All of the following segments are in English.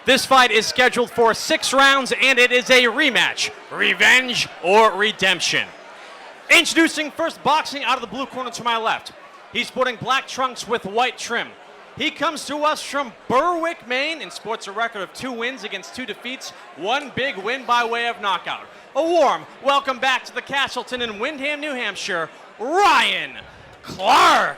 This fight is scheduled for 6 rounds, and it is a rematch, revenge or redemption. Introducing first, boxing out of the blue corner to my left. He's sporting black trunks with white trim. He comes to us from Berwick, Maine, and sports a record of 2 wins against 2 defeats, 1 big win by way of knockout. A warm welcome back to the Castleton in Windham, New Hampshire, Ryan Clark.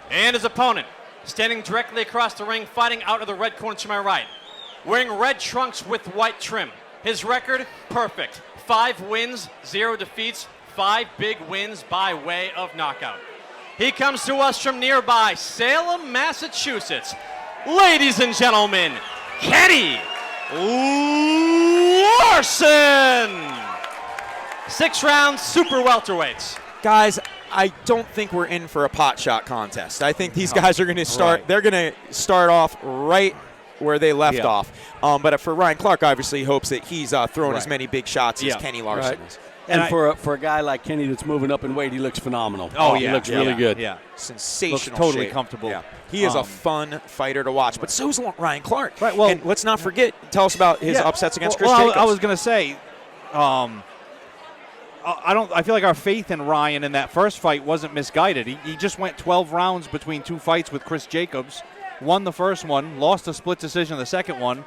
And his opponent, standing directly across the ring, fighting out of the red corner to my right. Wearing red trunks with white trim. His record, perfect. 5 wins, 0 defeats, 5 big wins by way of knockout. He comes to us from nearby Salem, Massachusetts. Ladies and gentlemen, Kenny Larson. 6 rounds, super welterweights. Guys, I don't think we're in for a pot shot contest. I think these guys are going to start. Right. They're going to start off right where they left off. But for Ryan Clark, obviously, he hopes that he's throwing as many big shots as Kenny Larson is. And for a guy like Kenny that's moving up in weight, he looks phenomenal. He looks really good. Yeah, sensational. Looks totally shape. comfortable. Yeah. He is a fun fighter to watch. But so is Ryan Clark. Right. Well, and let's not forget. Tell us about his upsets against Chris Jacobs. I was going to say. I feel like our faith in Ryan in that first fight wasn't misguided. He just went 12 rounds between 2 fights with Chris Jacobs, won the first one, lost a split decision the second one.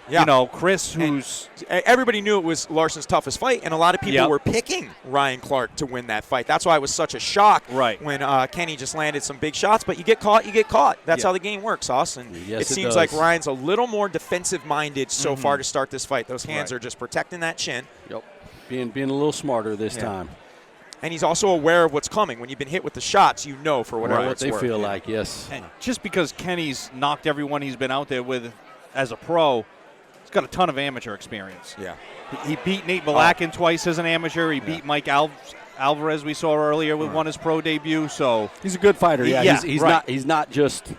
Yeah. You know, Chris, who's... And everybody knew it was Larson's toughest fight, and a lot of people were picking Ryan Clark to win that fight. That's why it was such a shock when Kenny just landed some big shots. But you get caught, you get caught. That's how the game works, Austin. Yes, it seems like Ryan's a little more defensive-minded so far to start this fight. Those hands are just protecting that chin. Yep. Being a little smarter this time. And he's also aware of what's coming. When you've been hit with the shots, you know for whatever what it's they worth. feel like, yes. And just because Kenny's knocked everyone he's been out there with as a pro, he's got a ton of amateur experience. Yeah. He beat Nate Malakin twice as an amateur. He beat Mike Alvarez, we saw earlier, won his pro debut. So he's a good fighter. He's not just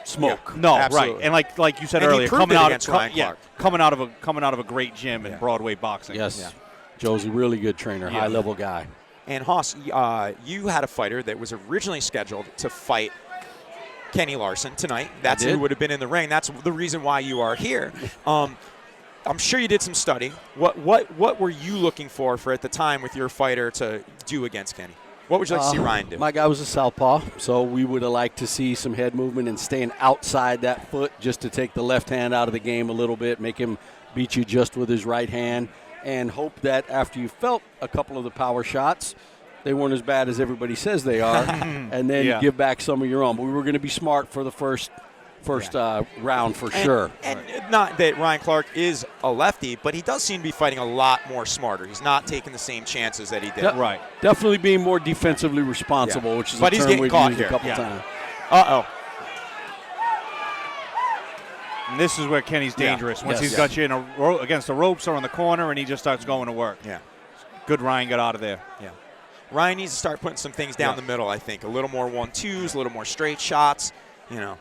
smoke. Yeah. No, absolutely. And like you said earlier, coming out of a great gym in Broadway boxing. Yes. Yeah. Joe's a really good trainer, high-level guy. And, Haas, you had a fighter that was originally scheduled to fight Kenny Larson tonight. That's who would have been in the ring. That's the reason why you are here. I'm sure you did some study. What were you looking for at the time with your fighter to do against Kenny? What would you like to see Ryan do? My guy was a southpaw, so we would have liked to see some head movement and staying outside that foot just to take the left hand out of the game a little bit, make him beat you just with his right hand. And hope that after you felt a couple of the power shots, they weren't as bad as everybody says they are, and then give back some of your own. But we were going to be smart for the first round for sure. And not that Ryan Clark is a lefty, but he does seem to be fighting a lot more smarter. He's not taking the same chances that he did. Right. Definitely being more defensively responsible, which is but a he's term getting we've caught used here. a couple times. Uh-oh. And this is where Kenny's dangerous. Once he's got you in against the ropes or in the corner, and he just starts going to work. Yeah. Good Ryan got out of there. Yeah. Ryan needs to start putting some things down the middle, I think. A little more 1-2s, a little more straight shots, you know.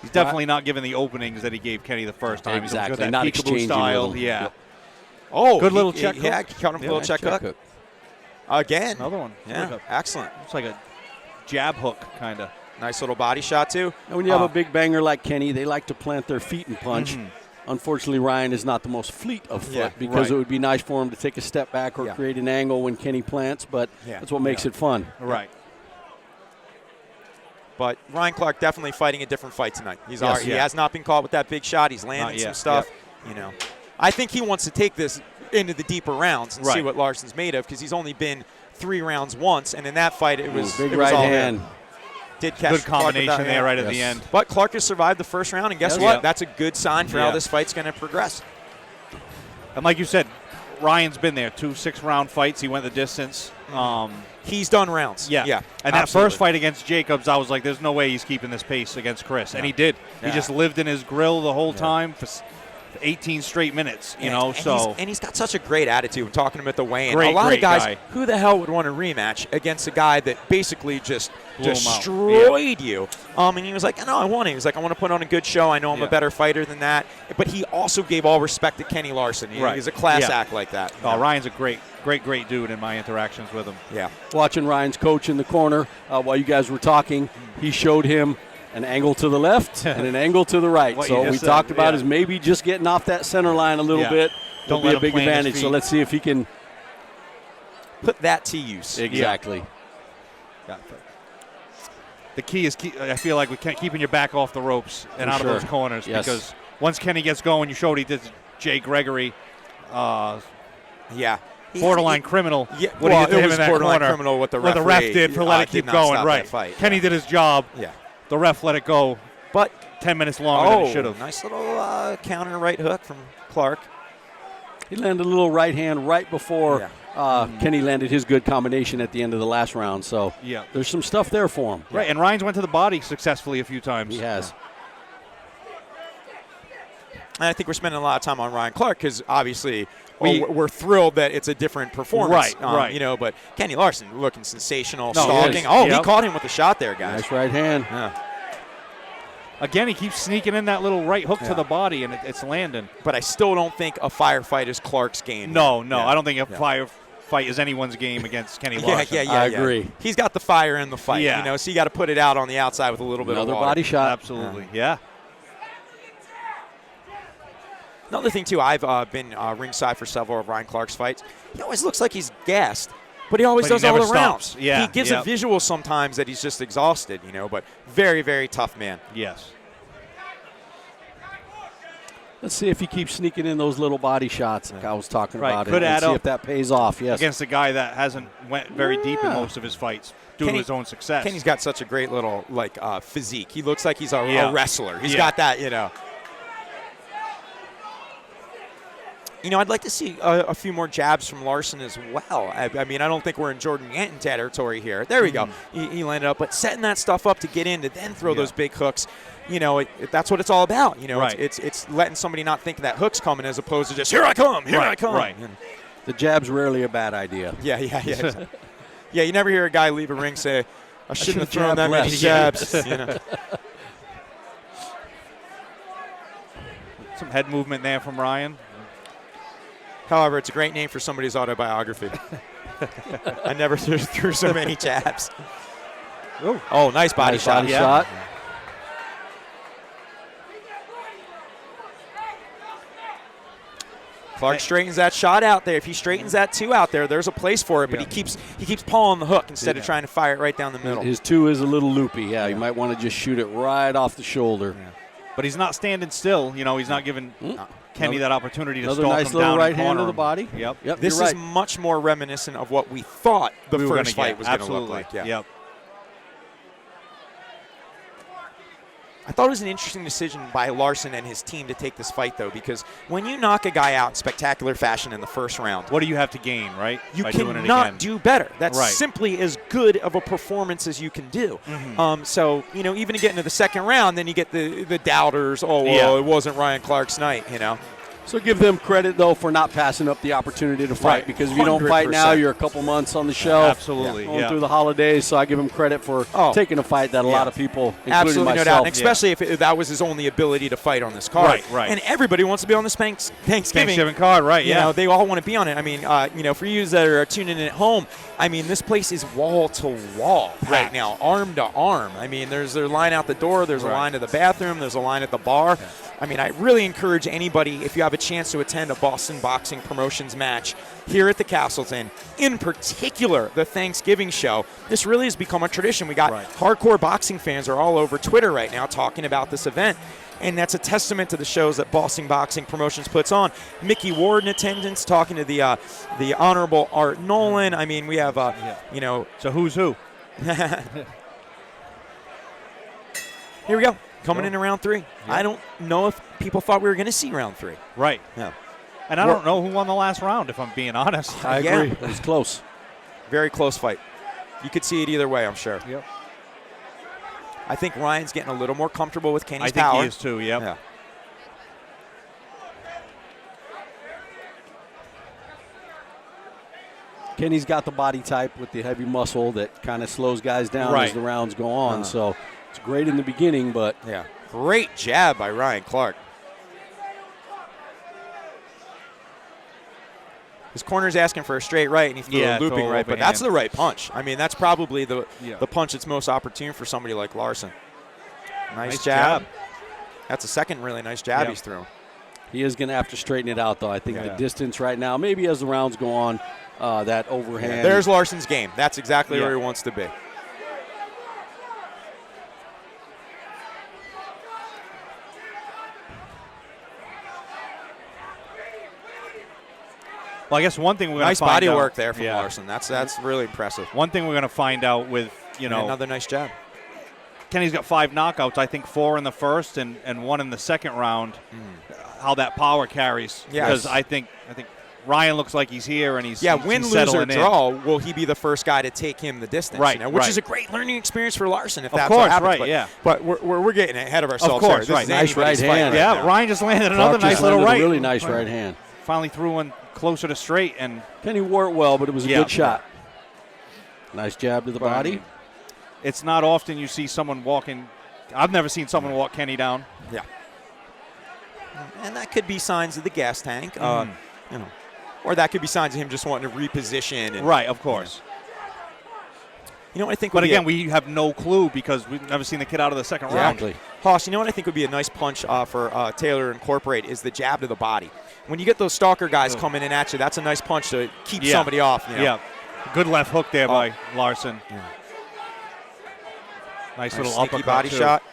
He's definitely not giving the openings that he gave Kenny the first time. Exactly. He's got that Not peekaboo exchanging style. with him. Yeah. Yep. Oh, good little check hook. Yeah, caught him with a little check hook. Again. Another one. Yeah, excellent. It's like a jab hook, kind of. Nice little body shot, too. And when you have a big banger like Kenny, they like to plant their feet and punch. Unfortunately, Ryan is not the most fleet of foot because it would be nice for him to take a step back or create an angle when Kenny plants, but that's what makes it fun. Right. But Ryan Clark definitely fighting a different fight tonight. He has not been caught with that big shot. He's landing some stuff. You know, I think he wants to take this into the deeper rounds and see what Larson's made of because he's only been 3 rounds once, and in that fight it was big it was right all hand. Did catch good combination there right at the end. But Clark has survived the first round, and guess what? That's a good sign for how this fight's going to progress. And like you said, Ryan's been there. 2 6-round fights. He went the distance. He's done rounds. Yeah. And that first fight against Jacobs, I was like, there's no way he's keeping this pace against Chris. And he did. He just lived in his grill the whole time. 18 straight minutes, you And- know. and So he's got such a great attitude. Talking to him at the weigh-in, Great, a lot great of guys, guy. who the hell would want a rematch against a guy that basically just Blew him out. destroyed you? And he was like, no, I want it. He was like, I want to put on a good show. I know I'm Yeah. a better fighter than that. But he also gave all respect to Kenny Larson. Right. He's a class Yeah. act like that. oh, Ryan's a great dude in my interactions with him. Yeah. Watching Ryan's coach in the corner while you guys were talking, he showed him an angle to the left and an angle to the right. What you So just we said, talked about yeah. is maybe just getting off that center line a little Yeah. bit. Don't will let be him a big plant his advantage. So feet. let's see if he can Put that to use. exactly. The key is I feel like keeping your back off the ropes and For out sure. of those corners Yes. because once Kenny gets going, you showed he did to Jay Gregory, Yeah. borderline criminal. Yeah, what well, he did to it him was in that borderline corner. criminal what the ref referee did for letting it did keep not going. stop Right. that fight. Kenny did his job. Yeah. The ref let it go But 10 minutes longer than he should have. nice little counter right hook from Clark. He landed a little right hand right before Kenny landed his good combination at the end of the last round. So Yeah. there's some stuff there for him. Right, and Ryan's went to the body successfully a few times. He has. And I think we're spending a lot of time on Ryan Clark because obviously we're thrilled that it's a different performance. Right, right. You know, but Kenny Larson looking sensational, No, he stalking. is. Oh, he Yep. caught him with a shot there, guys. Nice right hand. Yeah. Again, he keeps sneaking in that little right hook Yeah. to the body, and it's landing. But I still don't think a firefight is Clark's game. No, Yeah. I don't think a Yeah. firefight is anyone's game against Kenny Yeah, Larson. yeah. I agree. He's got the fire in the fight, Yeah. you know, so you got to put it out on the outside with a little bit Another of water. body shot. Absolutely, yeah. Another thing, too, I've been ringside for several of Ryan Clark's fights. He always looks like he's gassed, but he always But he does all never the rounds. stops. Yeah, He gives yep. a visual sometimes that he's just exhausted, you know, but very, very tough man. Yes. Let's see if he keeps sneaking in those little body shots like I was talking Right, about. could and add see up. if that pays off. Yes. Against a guy that hasn't went very deep in Yeah. most of his fights due Kenny- to his own success. Kenny's got such a great little, physique. He looks like he's a Yeah. wrestler. He's Yeah. got that, you know. You know, I'd like to see a few more jabs from Larson as well. I mean, I don't think we're in Jordan Yanton territory here. There we go. He landed up. But setting that stuff up to get in to then throw those big hooks, you know, that's what it's all about. You know, Right. it's letting somebody not think that hook's coming as opposed to just, here I come, here I come. right. And The jab's rarely a bad idea. yeah. Yeah, you never hear a guy leave a ring say, I shouldn't have thrown jabbed that many less." jabs. You know? Some head movement there from Ryan. However, it's a great name for somebody's autobiography. I never threw so many jabs. Ooh. Oh, nice body Nice shot. body shot. Clark straightens that shot out there. If he straightens that two out there, there's a place for it. But Yeah. he keeps pawing the hook instead of Yeah. trying to fire it right down the middle. His two is a little loopy. Yeah, you might want to just shoot it right off the shoulder. But he's not standing still. You know, he's not giving Kenny that opportunity to Another stalk nice him little down right and hand corner to the him. body. Yep. Yep, This you're is right. much more reminiscent of what we thought the We were first gonna fight get. was going to Absolutely. look like. Yeah. Yep. I thought it was an interesting decision by Larson and his team to take this fight, though, because when you knock a guy out in spectacular fashion in the first round, What do you have to gain, right? you by doing it again? cannot do better. That's Right. simply as good of a performance as you can do. So, you know, even to get into the second round, then you get the doubters. Oh, well, Yeah. it wasn't Ryan Clark's night, you know. So give them credit, though, for not passing up the opportunity to fight. Right. Because if you don't fight now, 100%. you're a couple months on the shelf. Absolutely. Going Yeah. through the holidays, so I give him credit for taking a fight that a lot of people, including Absolutely no myself, doubt, and especially if that was his only ability to fight on this card. Right. And everybody wants to be on this Thanksgiving card, right? You Yeah. know, they all want to be on it. I mean, you know, for you that are tuning in at home, I mean, this place is wall to wall right Packed. now, arm to arm. I mean, there's a line out the door, there's a line to the bathroom, there's a line at the bar. I mean, I really encourage anybody, if you have a chance to attend a Boston Boxing Promotions match here at the Castleton, in particular the Thanksgiving show, this really has become a tradition. We got hardcore boxing fans are all over Twitter right now talking about this event. And that's a testament to the shows that Boston Boxing Promotions puts on. Mickey Ward in attendance, talking to the Honorable Art Nolan. I mean, we have, you know. So who's who? Here we go. Coming in round three. I don't know if people thought we were going to see round three. Right. Yeah. And I don't know who won the last round, if I'm being honest. I Yeah. agree. It was close. Very close fight. You could see it either way, I'm sure. Yep. I think Ryan's getting a little more comfortable with Kenny's I think power. he is too, yep. Yeah. Kenny's got the body type with the heavy muscle that kind of slows guys down as the rounds go on. So it's great in the beginning, but great jab by Ryan Clark. His corner's asking for a straight right, and he threw a looping right, but that's the right punch. I mean, that's probably the punch that's most opportune for somebody like Larson. Nice jab. That's a second really nice jab he's thrown. He is going to have to straighten it out, though. I think the distance right now, maybe as the rounds go on, that overhand. Yeah, there's Larson's game. That's exactly where he wants to be. Well, I guess one thing we're going to nice find body out, work there from Larson. That's really impressive. One thing we're going to find out with, another nice jab. Kenny's got 5 knockouts, I think 4 in the first and 1 in the second round. How that power carries. Because I think Ryan looks like he's here and he's win, he's lose, or in. draw, will he be the first guy to take him the distance? Right, which is a great learning experience for Larson if that's what happens. Right, but we're getting ahead of ourselves. Of course, here. right. Nice right hand. Ryan just landed another nice little right. Really nice right hand. Finally threw one closer to straight. And Kenny wore it well, but it was a good shot. Nice jab to the body. It's not often you see someone walking. I've never seen someone walk Kenny down. Yeah. And that could be signs of the gas tank, or that could be signs of him just wanting to reposition. And, right, of course. You know what I think? But again, we have no clue because we've never seen the kid out of the second round. Exactly. Hoss, you know what I think would be a nice punch for Taylor to incorporate is the jab to the body. When you get those stalker guys coming in at you, that's a nice punch to keep somebody off. Yeah. Good left hook there by Larson. Yeah. Nice little uppercut body shot.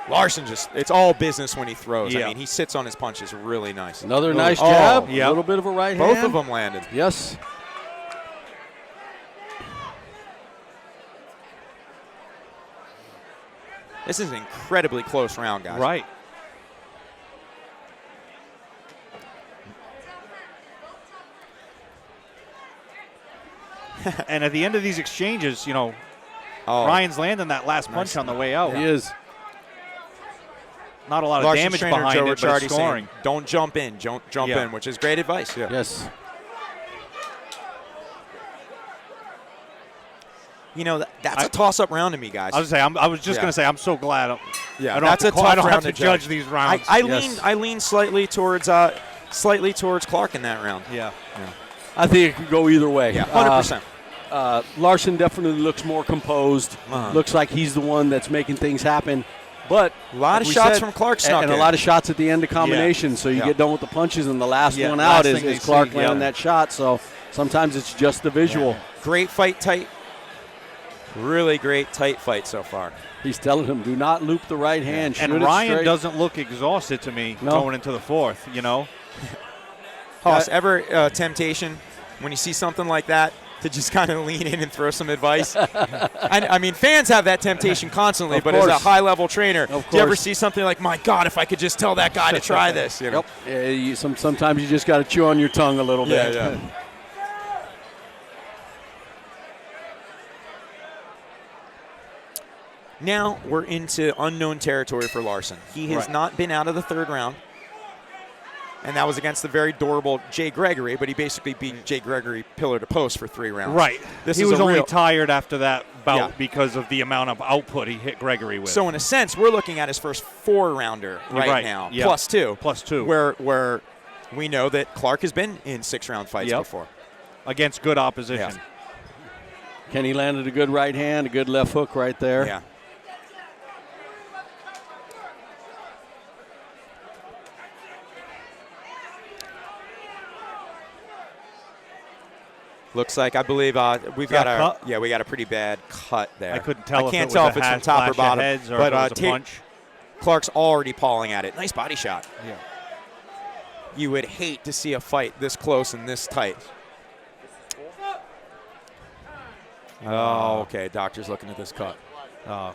Larson it's all business when he throws. Yeah. I mean, he sits on his punches really nice. Another nice jab. Yeah. A little bit of a right hand. Both of them landed. Yes. This is an incredibly close round, guys. Right. And at the end of these exchanges, Ryan's landing that last punch on the way out. He is. Not a lot of Larson's damage behind Joe it, but it's scoring. Saying, don't jump in. Don't jump in, which is great advice. Yeah. Yes. That's a toss-up round to me, guys. I was just going to say, I'm so glad. I don't that's a tough round have to to judge these rounds. I lean slightly towards Clark in that round. Yeah. I think it could go either way. Yeah, 100%. Larson definitely looks more composed. Looks like he's the one that's making things happen. But a lot of shots from Clark snuck and a lot of shots at the end of combination. So you get done with the punches, and the last one out is Clark landing that shot. So sometimes it's just the visual. Yeah. Great fight, tight. Really great, tight fight so far. He's telling him, do not loop the right hand. And Ryan doesn't look exhausted to me going into the fourth, Hoss, ever temptation when you see something like that to just kind of lean in and throw some advice? I mean, fans have that temptation constantly, but as a high-level trainer, do you ever see something like, my God, if I could just tell that guy to try this? Yep. Yeah, sometimes you just got to chew on your tongue a little bit. Yeah. Now we're into unknown territory for Larson. He has not been out of the third round. And that was against the very durable Jay Gregory, but he basically beat Jay Gregory pillar to post for 3 rounds. Right. He was only tired after that bout because of the amount of output he hit Gregory with. So in a sense, we're looking at his first 4-rounder right now, plus 2. Plus 2. Where we know that Clark has been in 6-round fights before. Against good opposition. Yeah. Kenny landed a good right hand, a good left hook right there. Yeah. Looks like, I believe we got a pretty bad cut there. I couldn't tell. I can't tell if it's from top or bottom. But a punch. Clark's already pawing at it. Nice body shot. Yeah. You would hate to see a fight this close and this tight. Oh, okay. Doctor's looking at this cut. Oh.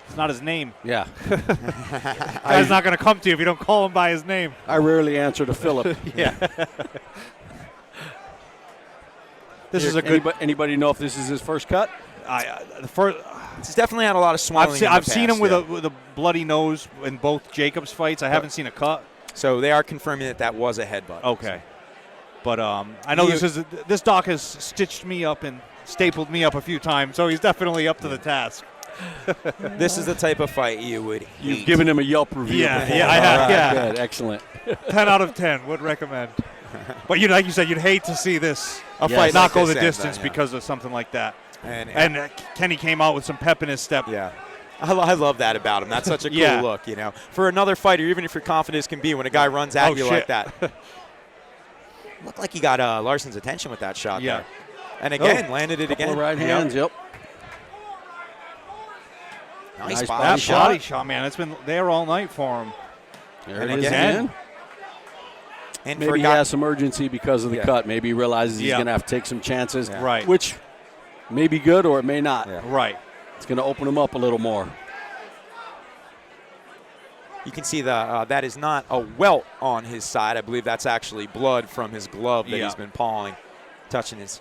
It's not his name. Yeah. Guy's not going to come to you if you don't call him by his name. I rarely answer to Philip. Yeah. This is a good. Anybody know if this is his first cut? The first. He's definitely had a lot of swelling. I've seen him with a bloody nose in both Jacobs fights. I haven't seen a cut. So they are confirming that was a headbutt. Okay. But I know this doc has stitched me up and stapled me up a few times, so he's definitely up to the task. This is the type of fight you would hate. You've given him a Yelp review. Yeah, before. yeah, I have. All right, Yeah. good, excellent. 10 out of 10 would recommend. But like you said, you'd hate to see this fight not like go this the end, distance yeah. because of something like that. And Kenny came out with some pep in his step. yeah. I love that about him. That's such a cool Yeah. look, you know. For another fighter, even if you're confident as can be, when a guy runs at you like that. Looked like he got Larson's attention with that shot there. And again, landed it Couple again. of right hands, yep. Nice Nice body That shot. body shot, man, it's been there all night for him. There And it is again, again. And for Maybe a he guy, has some urgency because of the Yeah. cut. Maybe he realizes he's Yeah. going to have to take some chances, Yeah. Right. which may be good or it may not. Yeah. Right. It's going to open him up a little more. you can see that is not a welt on his side. I believe that's actually blood from his glove that Yeah. he's been pawing, touching his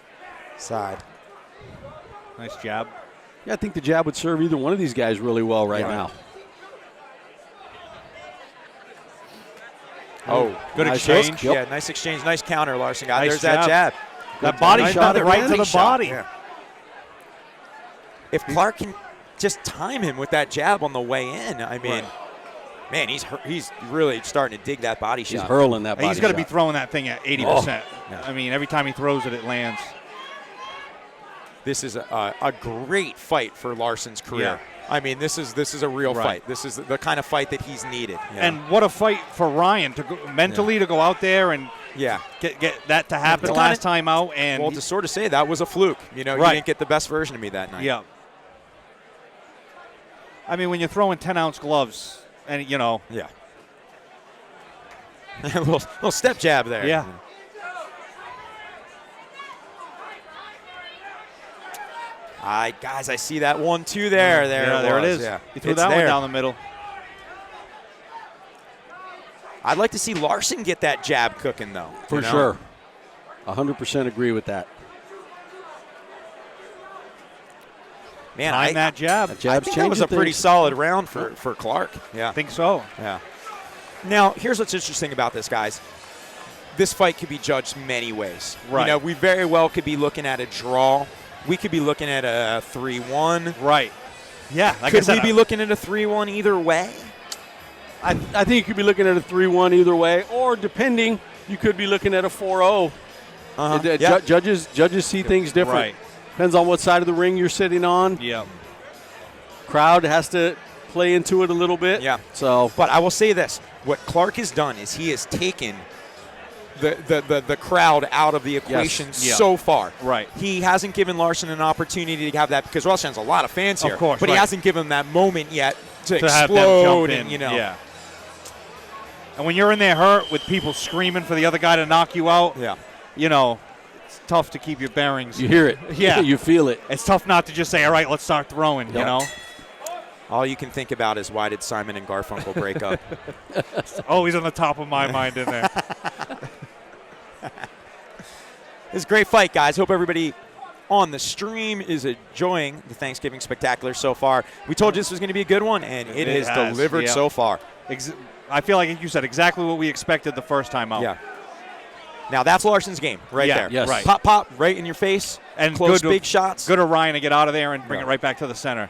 side. Nice jab. Yeah, I think the jab would serve either one of these guys really well right Yeah. now. Oh, Good Nice exchange. hook. yeah, nice exchange, nice counter, Larson got. Nice There's that jab. That body Nice shot body right to the shot. body. Yeah. If Clark can just time him with that jab on the way in, I mean, man, he's really starting to dig that body He's shot. hurling that body He's going to be shot. throwing that thing at 80%. Yeah. I mean, every time he throws it, it lands. This is a great fight for Larson's career. I mean, this is a real Right. fight. This is the kind of fight that he's needed. you know? And what a fight for Ryan to go, mentally to go out there and yeah, get that to happen It's the last kinda- time out. And well, to sort of say that was a fluke. You know, Right. you didn't get the best version of me that night. yeah. I mean, when you're throwing 10-ounce gloves, and you know, Yeah. a little step jab there. Yeah. Guys, I see that 1-2 there. there it was, is. Yeah. He threw It's that one there. down the middle. I'd like to see Larson get that jab cooking, though. For you know? sure. 100% agree with that. Man, Time that jab. That I jab's think that was a changing pretty things. solid round for Clark. Yeah. I think so. Yeah. Now, here's what's interesting about this, guys. This fight could be judged many ways. Right. You know, we very well could be looking at a draw. We could be looking at a 3-1. Right. Yeah. Like I Could said, we be looking at a 3-1 either way? I think you could be looking at a 3-1 either way, or depending, you could be looking at a 4-0. Yeah. Judges see things different. Right. Depends on what side of the ring you're sitting on. Yeah. Crowd has to play into it a little bit. Yeah. So But I will say this. What Clark has done is he has taken the crowd out of the equation Yeah. so far. Right. He hasn't given Larson an opportunity to have that because Larson has a lot of fans Of here. course, but he right. hasn't given him that moment yet to To have them explode jump and, in. you know. Yeah. And when you're in there hurt with people screaming for the other guy to knock you out, Yeah. you know, it's tough to keep your bearings. you hear it. Yeah. You feel it. It's tough not to just say, all right, let's start throwing, you Yeah. know? All you can think about is why did Simon and Garfunkel break up? Always on the top of my mind in there. It's a great fight, guys. Hope everybody on the stream is enjoying the Thanksgiving Spectacular so far. We told you this was going to be a good one, and it has delivered yeah. so far. I feel like you said exactly what we expected the first time out. Yeah. Now, that's Larson's game right Yeah, there. yes. right. Pop, pop, right in your face. And close good big shots. Good of Ryan to get out of there and bring Right. it right back to the center.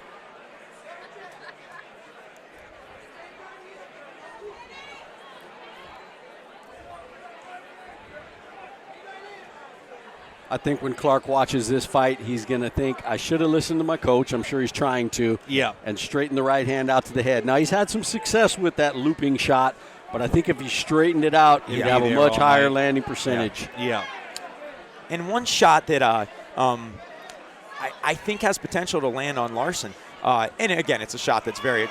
I think when Clark watches this fight, he's going to think, I should have listened to my coach. I'm sure he's trying to. Yeah. And straighten the right hand out to the head. Now, he's had some success with that looping shot, but I think if he straightened it out, he'd Yeah. have Be a there much all higher night. landing percentage. Yeah. And one shot that I think has potential to land on Larson. And again, it's a shot that's very,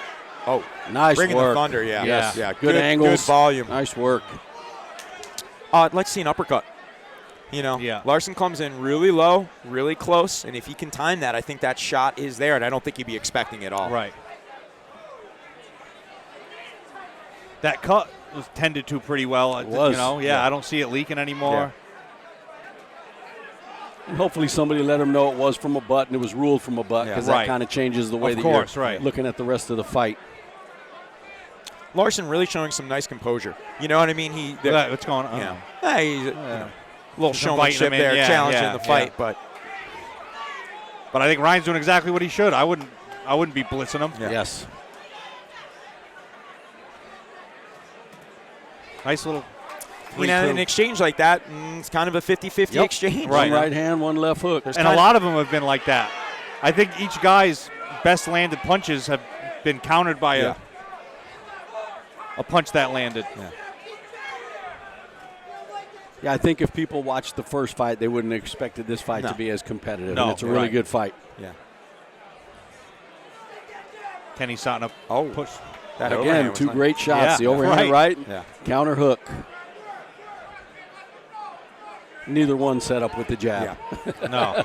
Nice bringing work. the thunder, yeah. Yes. Yeah, Good angles. Good volume. Nice work. I'd like to see an uppercut. You know, Yeah. Larson comes in really low, really close, and if he can time that, I think that shot is there, and I don't think he'd be expecting it all. Right. That cut was tended to pretty well. It was. You know, I don't see it leaking anymore. And hopefully somebody let him know it was from a butt and it was ruled from a butt because Yeah. that Right. kind of changes the way Of that course, you're right. looking at the rest of the fight. Larson really showing some nice composure. You know what I mean? What's going on? You know, he's a little Just showmanship inviting him in. there, challenging the fight, but I think Ryan's doing exactly what he should. I wouldn't be blitzing him. Yeah. Yes. Nice little. you know, an exchange like that, it's kind of a 50-50 exchange. One right hand, one left hook. And a lot of them have been like that. I think each guy's best landed punches have been countered by a punch that landed. Yeah, I think if people watched the first fight, they wouldn't have expected this fight to be as competitive. No, and it's a really good fight. Yeah. Kenny starting to push. That Again, two great shots. Yeah, the overhand right, Yeah. counter hook. Neither one set up with the jab. Yeah. No.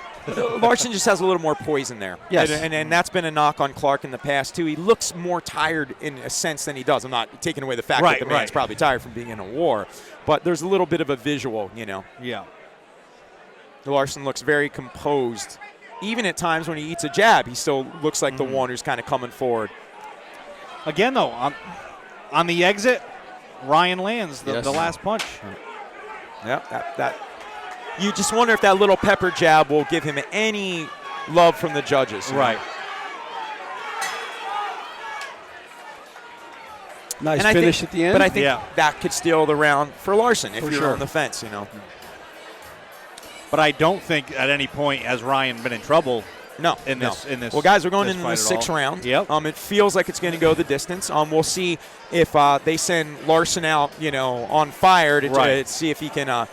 Larson just has a little more poison there. Yes. And that's been a knock on Clark in the past, too. He looks more tired in a sense than he does. I'm not taking away the fact that the man's probably tired from being in a war. But there's a little bit of a visual, you know. Yeah. Larson looks very composed. Even at times when he eats a jab, he still looks like the one who's kind of coming forward. Again, though, on the exit, Ryan lands the last punch. Yeah, that you just wonder if that little pepper jab will give him any love from the judges. Right. Nice finish at the end. But I think that could steal the round for Larson if you're on the fence, you know. But I don't think at any point has Ryan been in trouble. No. In this. Well, guys, we're going into the fight at all. 6th round. Yep. It feels like it's going to go the distance. We'll see if they send Larson out, you know, on fire to see if he can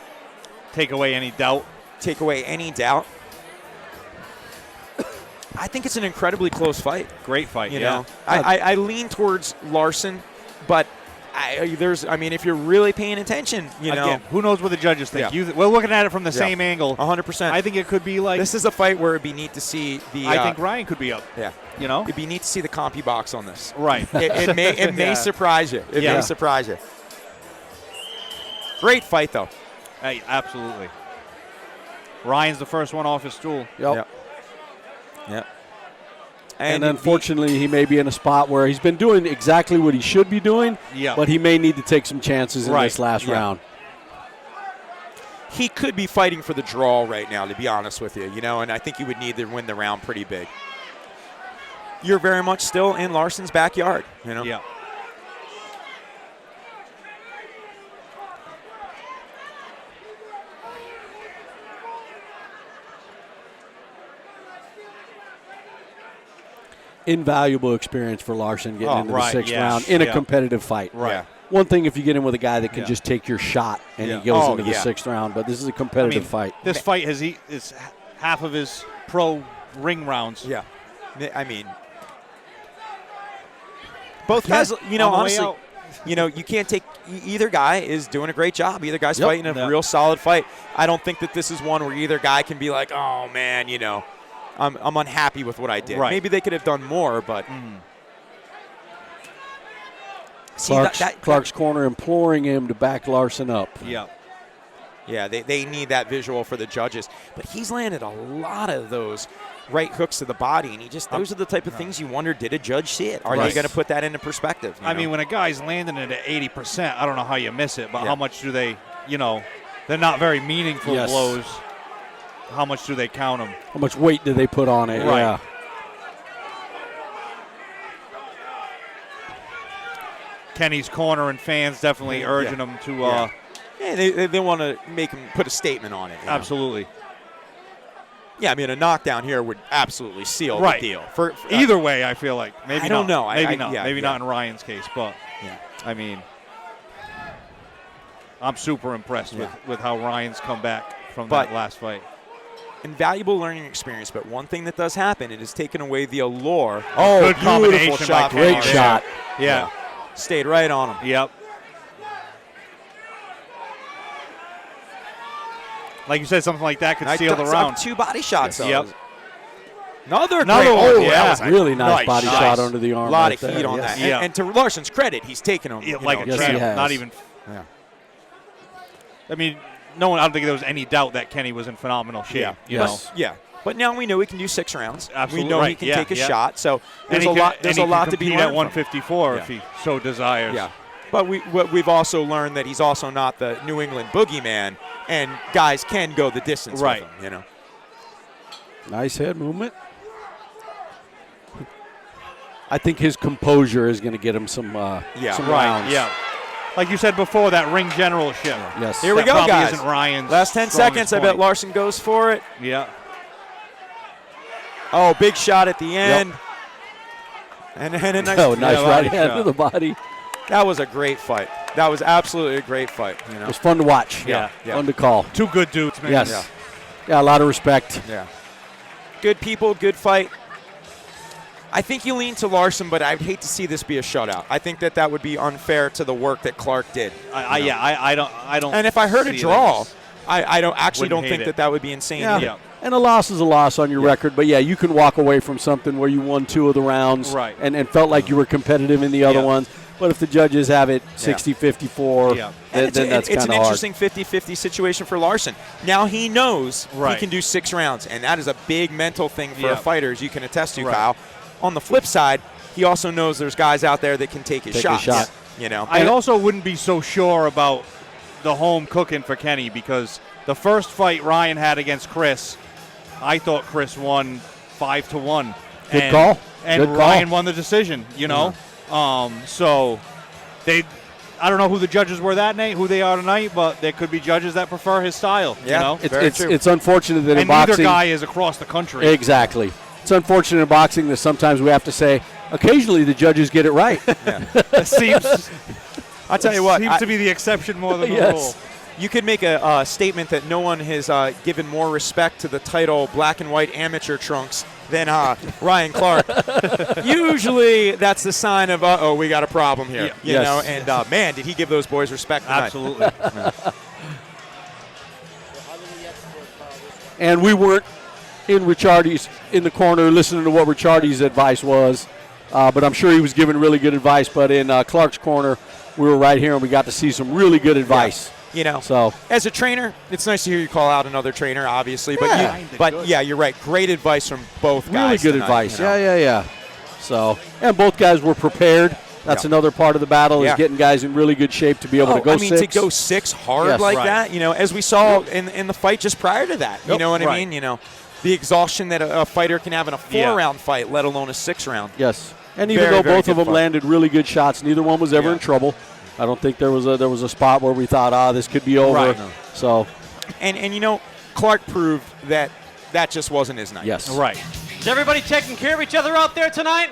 take away any doubt. I think it's an incredibly close fight. Great fight. You know, I lean towards Larson, but if you're really paying attention, you know. Again, who knows what the judges think? We're looking at it from the same angle. 100%. I think it could be like. This is a fight where it'd be neat to see the. I think Ryan could be up. Yeah. You know? It'd be neat to see the compy box on this. Right. It may surprise you. It may surprise you. Great fight, though. Hey, absolutely. Ryan's the first one off his stool. Yep. And unfortunately, he may be in a spot where he's been doing exactly what he should be doing, but he may need to take some chances in this last round. He could be fighting for the draw right now, to be honest with you, you know, and I think he would need to win the round pretty big. You're very much still in Larson's backyard, you know. Yeah. Invaluable experience for Larson getting into the 6th round in a competitive fight. Right. Yeah. One thing if you get in with a guy that can just take your shot and he goes into the 6th round, but this is a competitive fight. This fight is half of his pro ring rounds. Yeah. I mean, both guys, you know, honestly, you know, you can't take either guy is doing a great job. Either guy's fighting a real solid fight. I don't think that this is one where either guy can be like, oh, man, you know, I'm unhappy with what I did. Right. Maybe they could have done more, but Clark's corner imploring him to back Larson up. Yeah. Yeah, they need that visual for the judges. But he's landed a lot of those right hooks to the body, and those are the type of things you wonder, did a judge see it? Are they going to put that into perspective? I mean, when a guy's landing it at 80%, I don't know how you miss it, but how much do they, you know, they're not very meaningful blows. How much do they count them? How much weight do they put on it? Right. Yeah. Kenny's corner and fans definitely urging him to. Yeah, they want to make him put a statement on it. Absolutely. Know? Yeah, I mean, a knockdown here would absolutely seal the deal. For either way, I feel like maybe I don't know. Maybe not. Maybe not in Ryan's case, but I mean, I'm super impressed with how Ryan's come back from that last fight. Invaluable learning experience, but one thing that does happen, it has taken away the allure. Oh, good combination shot. Great shot. Yeah. Stayed right on him. Yep. Like you said, something like that could seal the round. 2 body shots. Yep. Another one. That was really nice body shot under the arm. A lot of heat on that. Yeah. And to Larson's credit, he's taken him like a champ. Not even. Yeah. I mean, I don't think there was any doubt that Kenny was in phenomenal shape. Yeah. You know? Yeah. But now we know he can do 6 rounds. Absolutely we know right. he can Yeah, take a yeah. shot. So And there's he a can- lot. There's and a he lot can to be compete learned at from. 154 if he so desires. Yeah. But we've also learned that he's also not the New England boogeyman, and guys can go the distance Right. with him, you know. Nice head movement. I think his composure is going to get him some Yeah. some Right. rounds. Yeah. Like you said before, that ring generalship. Yes. Here we That go, probably guys. Isn't Ryan's Last 10 strongest seconds. I point. bet Larson goes for it. Yeah. Oh, big shot at the end. And a nice, Oh, nice Yeah, right nice hand shot. to the body. That was a great fight. That was absolutely a great fight. You It know. was fun to watch. Yeah. Fun to call. Two good dudes, man. Yes. Yeah. Yeah, a lot of respect. Yeah. Good people, good fight. I think you lean to Larson, but I'd hate to see this be a shutout. I think that would be unfair to the work that Clark did. I don't. And if I heard a see draw, that. I don't actually Wouldn't don't think hate it. that would be insane. Yeah. either. Yeah. And a loss is a loss on your record. But, yeah, you can walk away from something where you won 2 of the rounds Right. and felt like you were competitive in the other Yeah. ones. But if the judges have it 60-54, Yeah. then that's it's kind an of hard. interesting 50-50 situation for Larson. Now he knows he Right. can do 6 rounds, and that is a big mental thing for Yeah. a fighter, as you can attest to, Right. Kyle. On the flip side, he also knows there's guys out there that can take his Take a shots. shot. You know, I also wouldn't be so sure about the home cooking for Kenny because the first fight Ryan had against Chris, I thought Chris won 5-1. Good call. And Good call. Ryan won the decision, you know. So I don't know who the judges were that night, who they are tonight, but there could be judges that prefer his style. Yeah. You know, Very true. It's unfortunate that in and neither boxing, guy is across the country. exactly. It's unfortunate in boxing that sometimes we have to say, occasionally the judges get it right. It seems I'll tell you what, seems to be the exception more than the Yes. rule. you could make a statement that no one has given more respect to the title black and white amateur trunks than Ryan Clark. Usually that's the sign of, we got a problem here. Yeah. You Yes. know, and man, did he give those boys respect tonight. Absolutely. And we weren't in the corner listening to what Ricciardi's advice was, but I'm sure he was giving really good advice. But in Clark's corner, we were right here and we got to see some really good advice. You know, So as a trainer, it's nice to hear you call out another trainer, obviously. But Yeah. yeah, you're right. Great advice from both really guys. good tonight, advice. you know. Yeah. So, and both guys were prepared. That's Yeah. another part of the battle is Yeah. getting guys in really good shape to be able to go I mean, 6. to go 6 hard Yes. like Right. that, you know, as we saw in the fight just prior to that. You Yep. know what I Right. mean? You know, the exhaustion that a fighter can have in a 4-round fight, let alone a 6-round. Yes. And even Very, though very both of good them fight. landed really good shots, neither one was ever Yeah. in trouble. I don't think there was a spot where we thought, this could be over. Right. No. So, And you know, Clark proved that just wasn't his night. yes. Right. Is everybody taking care of each other out there tonight?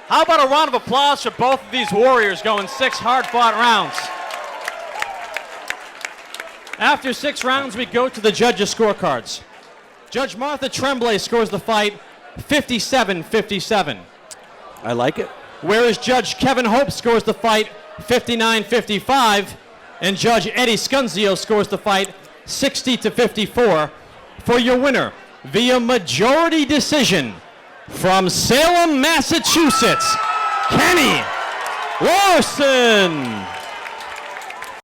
How about a round of applause for both of these warriors going 6 hard-fought rounds? After 6 rounds, we go to the judges' scorecards. Judge Martha Tremblay scores the fight 57-57. I like it. Whereas Judge Kevin Hope scores the fight 59-55, and Judge Eddie Scunzio scores the fight 60-54 for your winner via majority decision from Salem, Massachusetts, Kenny Larson.